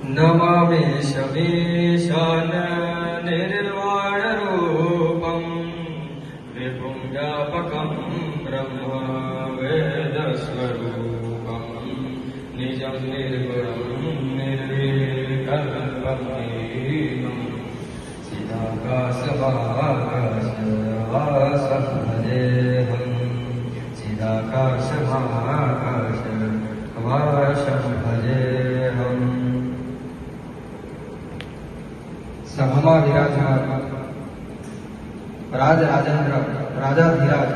નમામિ શમીશાન નિર્વાણરૂપમ વિભું વ્યાપકં બ્રહ્મ વેદસ્વરૂપમ નિજં નિર્ગુણં નિર્વિકલ્પમેકં ચિદાકાશભાસમ ભજેહં ચિદાકાશભાસમ ભજેહં. સભામાં વિરાજમાન રાજેન્દ્ર રાજાધિરાજ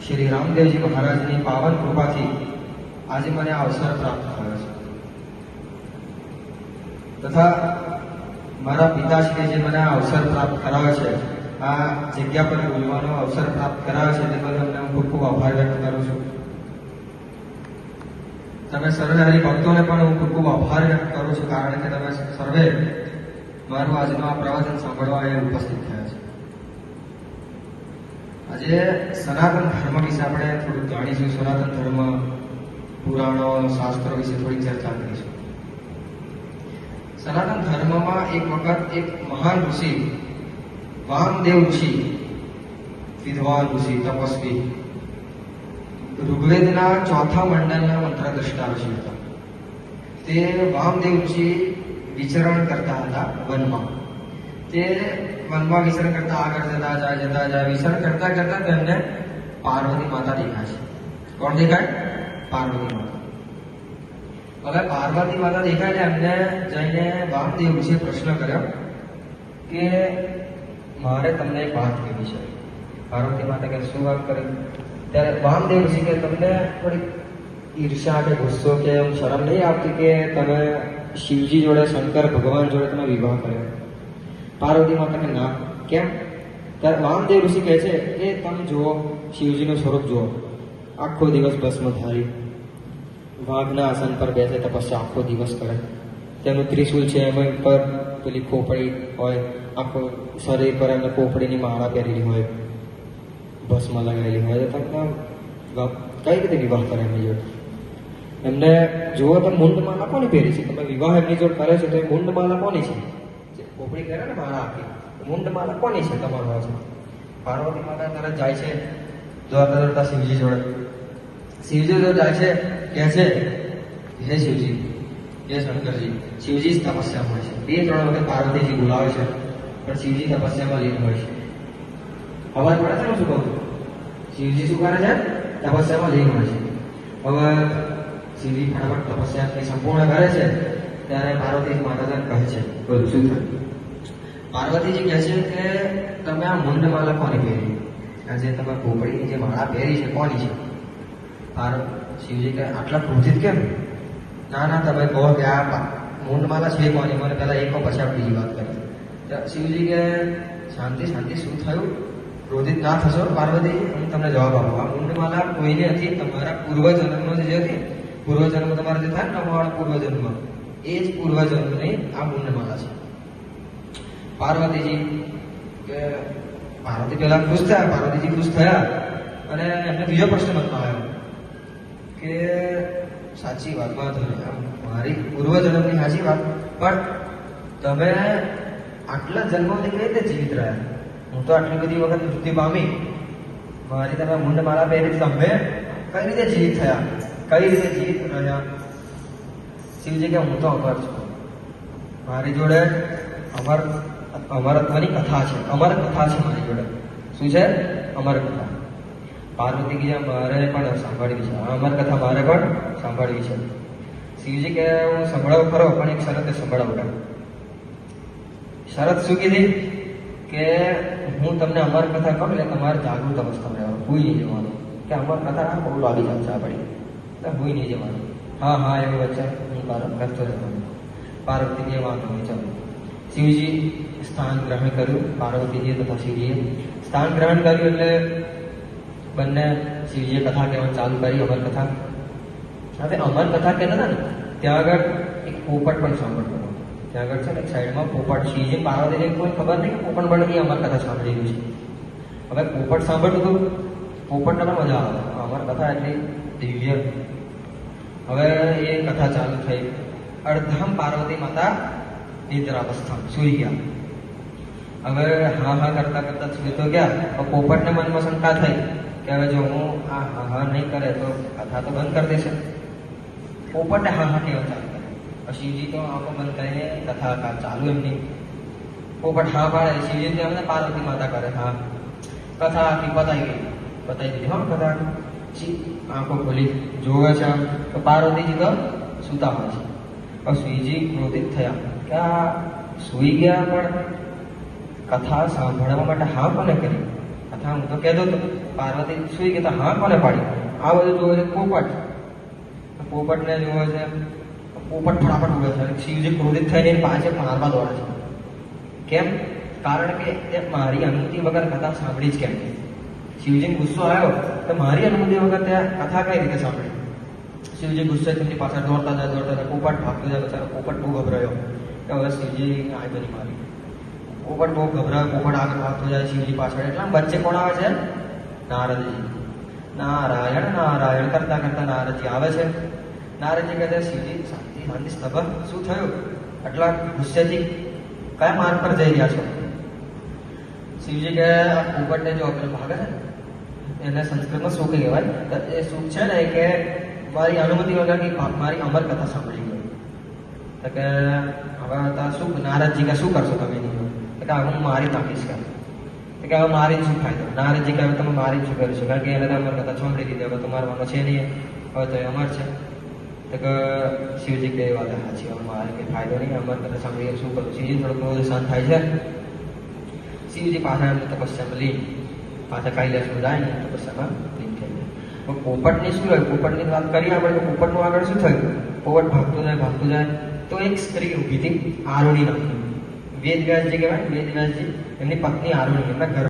શ્રી રામદેવજી મહારાજની પાવન કૃપાથી આજે મને આ અવસર પ્રાપ્ત થયો છે તથા મારા પિતાશ્રી જે મને આ અવસર પ્રાપ્ત કરાવે છે, આ જગ્યા પર બોલવાનો અવસર પ્રાપ્ત કરાવે છે, તે બદલ અમને હું ખૂબ ખૂબ આભાર વ્યક્ત કરું છું. તમે સર્વે હરિભક્તોને પણ હું ખૂબ ખૂબ આભાર વ્યક્ત કરું છું, કારણ કે તમે સર્વે મારું આજનું આ પ્રવચન સાંભળવા એ ઉપસ્થિત થયા છે. આજે સનાતન ધર્મ વિશે આપણે થોડુંક જાણીશું. સનાતન ધર્મ, પુરાણો, શાસ્ત્રો વિશે થોડી ચર્ચા કરીશું. સનાતન ધર્મમાં એક વખત એક મહાન ઋષિ, વામદેવ ઋષિ, વિદ્વાન ઋષિ, તપસ્વી, ઋગ્વેદના ચોથા મંડળના મંત્રદ્રષ્ટા ઋષિ હતા. તે વામદેવ ઋષિ વિચરણ કરતા હતા વનમાં. તે વનમાં વિચરણ કરતા આગળ જતા જાય વિચરણ કરતા કરતા તેમને પાર્વતી માતા દેખાય છે. કોણ દેખાય? પાર્વતી માતા. હવે પાર્વતી માતા દેખાય એમને જઈને વામદેવ ઋષિએ પ્રશ્ન કર્યો કે મારે તમને એક વાત કહેવી છે. પાર્વતી માતા કે શું વાત કરી? ત્યારે વામદેવ ઋષિ કે તમને થોડી ઈર્ષા કે ગુસ્સો કે એમ શરમ નહીં આવતી કે તમે શિવજી જોડે, શંકર ભગવાન જોડે તમે વિવાહ કર્યો? પાર્વતી માતા કે ના. કેમ? ત્યારે વામદેવ ઋષિ કહે છે કે તમે જુઓ, શિવજીનું સ્વરૂપ જુઓ, આખો દિવસ ભસ્મધારી, વાઘના આસન પર બેસે, તપસ્યા આખો દિવસ કરે. તેનું ત્રિશૂલ છે, એમાં પર પેલી ખોપડી હોય, આખો શરીર પર એમને ખોપડીની માળા પહેરેલી હોય, ભસ્મ લગાવેલી હોય. તો તમે કઈ રીતે વિવાહ કરે એમની જોડે? એમને જુઓ તો મુંડમાલા કોની પહેરી છે? તમે વિવાહ એમની જોડે કરે છે તો એ મુંડમાલા કોની છે? ખોપડી કરે ને માળા આખી, મુંડમાલા કોની છે તમારો? છે પાર્વતી માતા તરત જાય છે દોડતા દોડતા શિવજી જોડે. શિવજી જો જાય છે, કહે છે હે શિવજી, હે શંકરજી. શિવજી જ તપસ્યામાં હોય છે. 2-3 વખત પાર્વતીજી બોલાવે છે, પણ શિવજી તપસ્યામાં લીન હોય છે. અવાજ પડે છે ને શું કહું? શિવજી શું કરે છે? તપસ્યામાં લીન હોય છે. હવે શિવજી ફટાફટ તપસ્યા સંપૂર્ણ કરે છે ત્યારે પાર્વતીજી માતાને કહે છે, બોલું શું થયું? પાર્વતીજી કહે છે કે તમે આ મુંડમાલા કોની પહેરી? આજે તમે ખોપડીની જે માળા પહેરી છે કોની છે? શિવજી કહે આટલા ક્રોધિત કેમ? ના ના, તમે કહો કે આ મુંડમાલા છે કોની? મને પહેલા એક પછી આપણે બીજી વાત કરી. શિવજી કે શાંતિ શાંતિ, શું થયું? ક્રોધિત ના થશો પાર્વતીજી, હું તમને જવાબ આપું. આ મુંડમાલા કોઈની હતી, તમારા પૂર્વજન્મનો જે હતી, પૂર્વજન્મ તમારો જે થાય ને, તમારો પૂર્વજન્મ, એ જ પૂર્વજન્મની આ મુંડમાલા છે. પાર્વતીજી કે પાર્વતી પહેલા ખુશ થયા. પાર્વતીજી ખુશ થયા અને એમને બીજો પ્રશ્ન મતમાં આવ્યો કે સાચી વાતમાં તમે મારી પૂર્વજન્મની સાચી વાત, પણ તમે આટલા જન્મોથી કઈ રીતે જીવિત રહ્યા? હું તો આટલી બધી વખત મૃત્યુ પામી, મારી તમે મુંડમાળા પહેરી, તમે કઈ રીતે જીવિત થયા? કઈ રીતે જીવિત રહ્યા? શિવજી કે હું તો અમર છું, મારી જોડે અમરત્વની કથા છે, અમર કથા છે મારી જોડે. શું છે? અમર કથા. પાર્વતી કે મારે પણ સાંભળવી છે, અમર કથા મારે પણ સાંભળવી છે. શિવજી કે હું સંભળાવું ખરો, પણ એક શરતે સંભળાવું. શરત શું કીધી? કે હું તમને અમર કથા કહું એટલે તમારે જાગૃત અવસ્થામાં રહેવાનું, ભૂઈ નહીં જવાનું. કે અમર કથા બહુ લાગી જશે આપણી, એટલે ભૂઈ નહીં જવાનું. હા હા એવું વચ્ચે હું કારણ કરતો રહેવાનું. પાર્વતીજીએ વાંધો નહીં, ચાલો. શિવજી સ્થાન ગ્રહણ કર્યું, પાર્વતીજીએ તથા શિવજીએ સ્થાન ગ્રહણ કર્યું. એટલે બંને શિવજીએ કથા કહેવાનું ચાલુ કરી, અમર કથા. હવે અમર કથા કહેતા હતા ને, ત્યાં આગળ એક પોપટ પણ સાંભળતો હતો. ત્યાં આગળ છે ને એક સાઈડમાં પોપટ, શિવજી પાર્વતીજીને કોઈ ખબર નહીં કે પોપટ પણ એ અમર કથા સાંભળી રહ્યું છે. હવે પોપટ સાંભળતું હતું, પોપટને પણ મજા આવે, અમર કથા એટલી દિવ્ય. હવે એ કથા ચાલુ થઈ, અર્ધમ પાર્વતી માતા નિદ્રાવસ્થા સૂઈ ગયા. હવે હા હા કરતા કરતા સૂઈ તો ગયા. તો પોપટને મનમાં શંકા થઈ કે હવે જો હું આ હા હા નહીં કરે તો કથા તો બંધ કરી દેશે. પોપટે હા હા કેવા ચાલુ કરે. શિવજી તો આંખો બંધ કરીને કથા ચાલુ એમની. પોપટ હા પાડે, શિવજી અમને પાર્વતી માતા કરે હા. કથા આખી પતાઈ દીધી. હા કથા આંખો ખોલી જોવે છે તો પાર્વતીજી તો સૂતા હોય છે. શ્રીજી ક્રોધિત થયા કે આ સૂઈ ગયા પણ કથા સાંભળવા માટે હા કોને કરી? કથા હું તો કહેતો હતો. પાર્વતી સૂઈ ગયા હા કોને પાડી? આ બધું જોવે છે પોપટ. પોપટને જોવે છે. પોપટ ફટાફટ ઉડે છે. શિવજી ક્રોધિત થઈને એની પાસે મારવા દોડે છે. કેમ? કારણ કે તે મારી અનુમતિ વગર કથા સાંભળી જ કેમ? શિવજીને ગુસ્સો આવ્યો તો મારી અનુમતિ વગર ત્યાં કથા કઈ રીતે સાંભળી? શિવજી ગુસ્સે તેમની પાછળ દોડતા જાય. પોપટ ભાગતો જાય. બચારો પોપટ બહુ ગભરાયો કે હવે શિવજી આ બધી મારી. પોપટ બહુ ગભરાયો. પોપટ આગળ ભાગતો જાય શિવજી પાછળ. એટલા વચ્ચે કોણ આવે છે? નારદજી. નારાયણ નારાયણ કરતા કરતા નારદજી આવે છે. નારદજી કહે છે શિવજી શાંતિ સ્તભ શું થયું? આટલા ગુસ્સેથી કયા માર્ગ પર જઈ રહ્યા છો? શિવજી કહે પોપટને જો પેલો ભાગે છે એને સંસ્કૃતમાં સુખ કહેવાય. એ સુખ છે ને કે મારી અનુમતિ વગર મારી અમર કથા સાંભળી ગયો. તો કે હવે શું નારદજી કે શું કરશો તમે? કે હવે હું મારી નાખીશ કે હવે મારી શું ફાયદો? નારદજી કે હવે તમે મારી શું કરશો? કારણ કે એને તો અમર કથા સાંભળી દીધી. હવે તમારો વાનો છે નહીં, હવે તો એ અમર છે. તો કે શિવજી કે વાત સાચી, હવે મારે કંઈ ફાયદો નહીં. અમર કથા સાંભળી શું કરું? શિવજી થોડુંક શાંત થાય છે. શિવજી પાછા એમને તપસ્યામાં લીન પાછા કૈલાસમાં જાય ને તપસ્યામાં લીન થઈ જાય. પોપટની શું હોય? પોપટની વાત કરીએ આપણે તો પોપટનું આગળ શું થયું? પોપટ ભાગતું જાય તો એક સ્ત્રી ઊભી હતી આરોડી નાખી. વેદવ્યાસજી કહેવાય, વેદવ્યાસજી એમની પત્ની આરોડી એમના ઘર